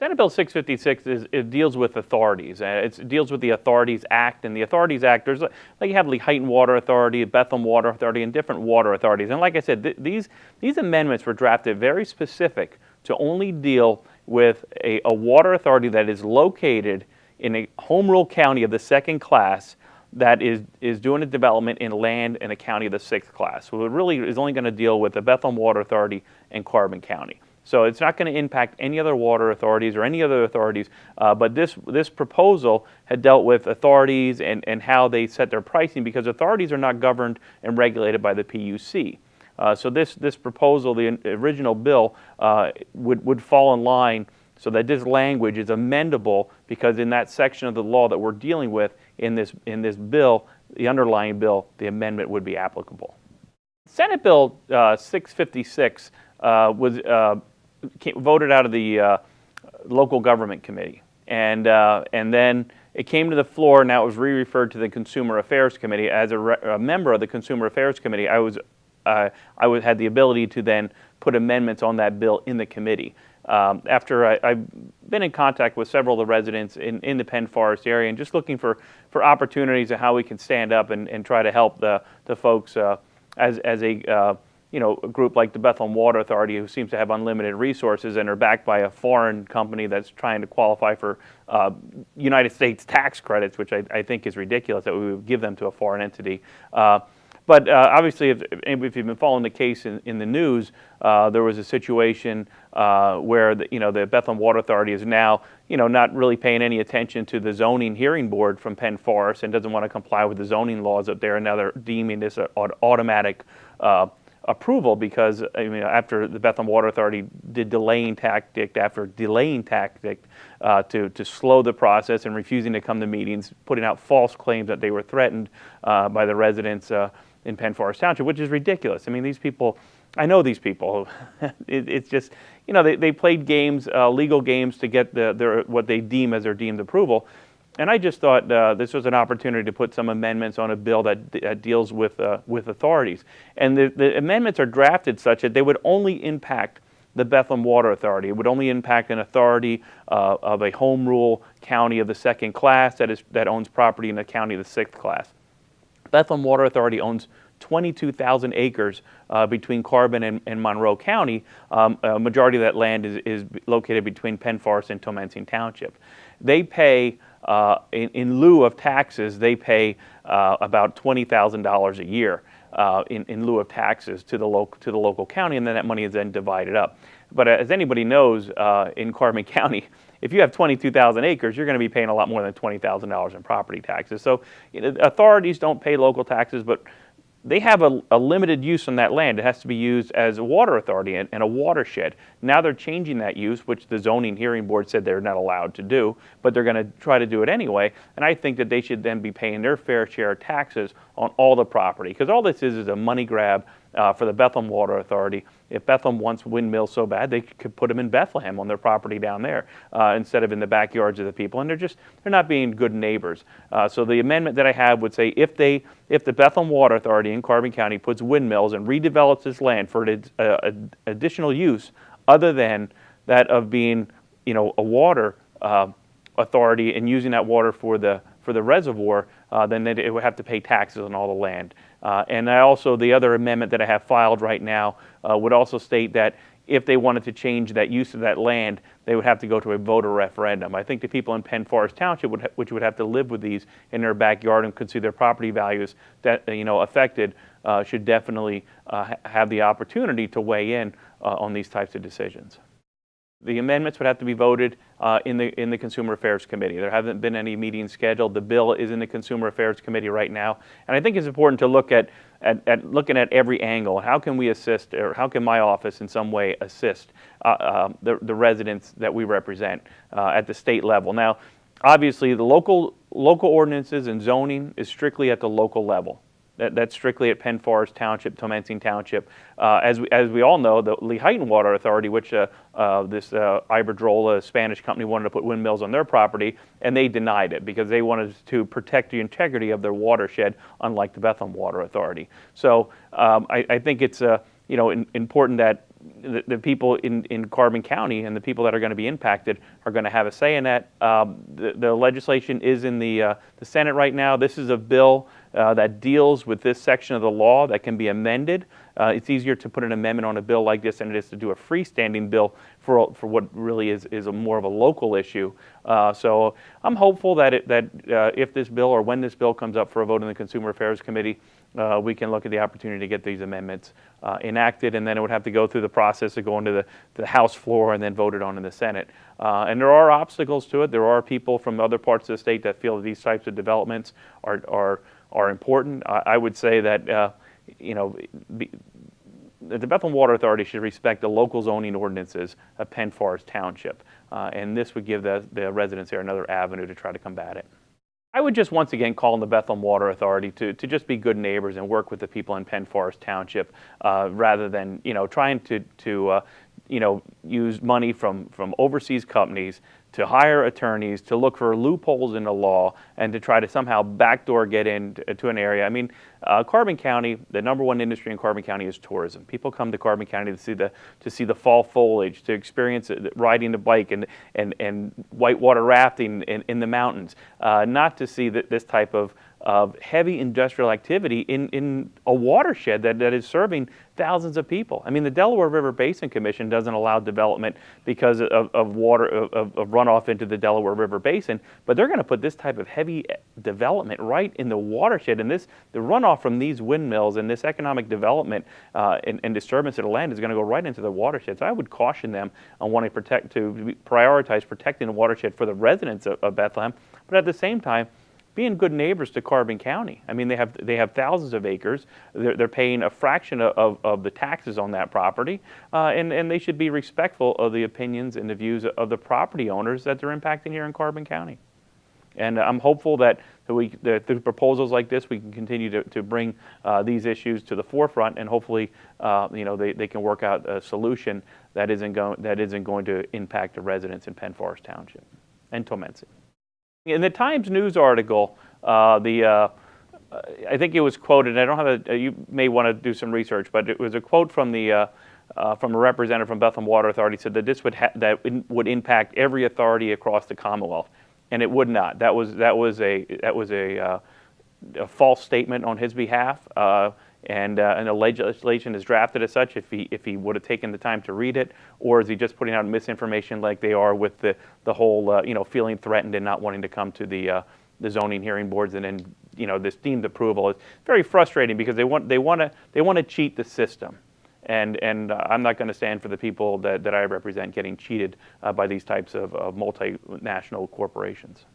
Senate Bill 656 it deals with authorities. It deals with the Authorities Act, and the Authorities Act, there's like you have Lehighton Water Authority, Bethlehem Water Authority, and different water authorities. And like I said, these amendments were drafted very specific to only deal with a water authority that is located in a home rule county of the second class that is doing a development in land in a county of the sixth class. So it really is only going to deal with the Bethlehem Water Authority and Carbon County. So it's not going to impact any other water authorities or any other authorities, but this proposal had dealt with authorities and how they set their pricing, because authorities are not governed and regulated by the PUC. So this proposal, the original bill, would fall in line so that this language is amendable, because in that section of the law that we're dealing with in this bill, the underlying bill, the amendment would be applicable. Senate Bill 656 was voted out of the local government committee, and then it came to the floor. Now it was re-referred to the Consumer Affairs Committee. As a member of the Consumer Affairs Committee, I had the ability to then put amendments on that bill in the committee. After I've been in contact with several of the residents in the Penn Forest area, and just looking for opportunities of how we can stand up and try to help the folks as a a group like the Bethlehem Water Authority, who seems to have unlimited resources and are backed by a foreign company that's trying to qualify for United States tax credits, which I think is ridiculous that we would give them to a foreign entity. But obviously, if you've been following the case in the news, there was a situation where the Bethlehem Water Authority is now not really paying any attention to the zoning hearing board from Penn Forest and doesn't want to comply with the zoning laws up there, and now they're deeming this an automatic approval, because after the Bethlehem Water Authority did delaying tactic after delaying tactic to slow the process and refusing to come to meetings, putting out false claims that they were threatened by the residents in Penn Forest Township, which is ridiculous. I mean, these people, I know these people. It's just, they played games, legal games, to get what they deem as their deemed approval. And I just thought this was an opportunity to put some amendments on a bill that deals with authorities. And the amendments are drafted such that they would only impact the Bethlehem Water Authority. It would only impact an authority of a home rule county of the second class that owns property in a county of the sixth class. Bethlehem Water Authority owns 22,000 acres between Carbon and Monroe County. A majority of that land is located between Penn Forest and Tomensing Township. They pay, in lieu of taxes, they pay about $20,000 a year in lieu of taxes to the local county, and then that money is then divided up. But as anybody knows, in Carbon County, if you have 22,000 acres, you're going to be paying a lot more than $20,000 in property taxes. So authorities don't pay local taxes, but they have a limited use on that land. It has to be used as a water authority and a watershed. Now they're changing that use, which the zoning hearing board said they're not allowed to do, but they're going to try to do it anyway. And I think that they should then be paying their fair share of taxes on all the property, because all this is a money grab for the Bethlehem Water Authority. If Bethlehem wants windmills so bad, they could put them in Bethlehem on their property down there instead of in the backyards of the people. And they're not being good neighbors. So the amendment that I have would say if the Bethlehem Water Authority in Carbon County puts windmills and redevelops this land for additional use other than that of being a water authority and using that water for the reservoir, then it would have to pay taxes on all the land. And the other amendment that I have filed right now would also state that if they wanted to change that use of that land, they would have to go to a voter referendum. I think the people in Penn Forest Township, which would have to live with these in their backyard and could see their property values that affected, should definitely have the opportunity to weigh in on these types of decisions. The amendments would have to be voted in the Consumer Affairs Committee. There haven't been any meetings scheduled. The bill is in the Consumer Affairs Committee right now, and I think it's important to look at looking at every angle. How can we assist, or how can my office in some way assist the residents that we represent at the state level? Now, obviously, the local ordinances and zoning is strictly at the local level. That's strictly at Penn Forest Township, Tomensing Township. As we all know, the Lehighton Water Authority, which this Iberdrola Spanish company wanted to put windmills on their property, and they denied it because they wanted to protect the integrity of their watershed, unlike the Bethlehem Water Authority. So I think it's important that the people in Carbon County and the people that are going to be impacted are going to have a say in that. The legislation is in the Senate right now. This is a bill that deals with this section of the law that can be amended. It's easier to put an amendment on a bill like this than it is to do a freestanding bill for what really is a more of a local issue. So I'm hopeful that if this bill or when this bill comes up for a vote in the Consumer Affairs Committee, we can look at the opportunity to get these amendments enacted, and then it would have to go through the process of going to the House floor and then voted on in the Senate. And there are obstacles to it. There are people from other parts of the state that feel that these types of developments are important. I would say that the Bethlehem Water Authority should respect the local zoning ordinances of Penn Forest Township, and this would give the residents there another avenue to try to combat it. I would just once again call on the Bethlehem Water Authority to just be good neighbors and work with the people in Penn Forest Township, rather than trying to use money from overseas companies to hire attorneys to look for loopholes in the law and to try to somehow backdoor get into an area. I mean, Carbon County, the #1 industry in Carbon County is tourism. People come to Carbon County to see the fall foliage, to experience riding the bike and whitewater rafting in the mountains, not to see this type of heavy industrial activity in a watershed that is serving thousands of people. I mean, the Delaware River Basin Commission doesn't allow development because of water of runoff into the Delaware River Basin, but they're going to put this type of heavy development right in the watershed, and the runoff from these windmills and this economic development and disturbance of the land is going to go right into the watershed. So I would caution them on wanting to prioritize protecting the watershed for the residents of Bethlehem, but at the same time, being good neighbors to Carbon County. I mean, they have thousands of acres. They're paying a fraction of the taxes on that property, and they should be respectful of the opinions and the views of the property owners that they're impacting here in Carbon County. And I'm hopeful that through proposals like this, we can continue to bring these issues to the forefront, and hopefully, they can work out a solution that isn't going to impact the residents in Penn Forest Township and Tomency. In the Times News article, I think it was quoted. I don't have you may want to do some research, but it was a quote from a representative from Bethlehem Water Authority, said that this would impact every authority across the Commonwealth, and it would not. That was a false statement on his behalf. And the legislation is drafted as such. If he would have taken the time to read it, or is he just putting out misinformation like they are with the whole feeling threatened and not wanting to come to the zoning hearing boards, and then this deemed approval? It's very frustrating because they want to cheat the system, and I'm not going to stand for the people that I represent getting cheated by these types of multinational corporations.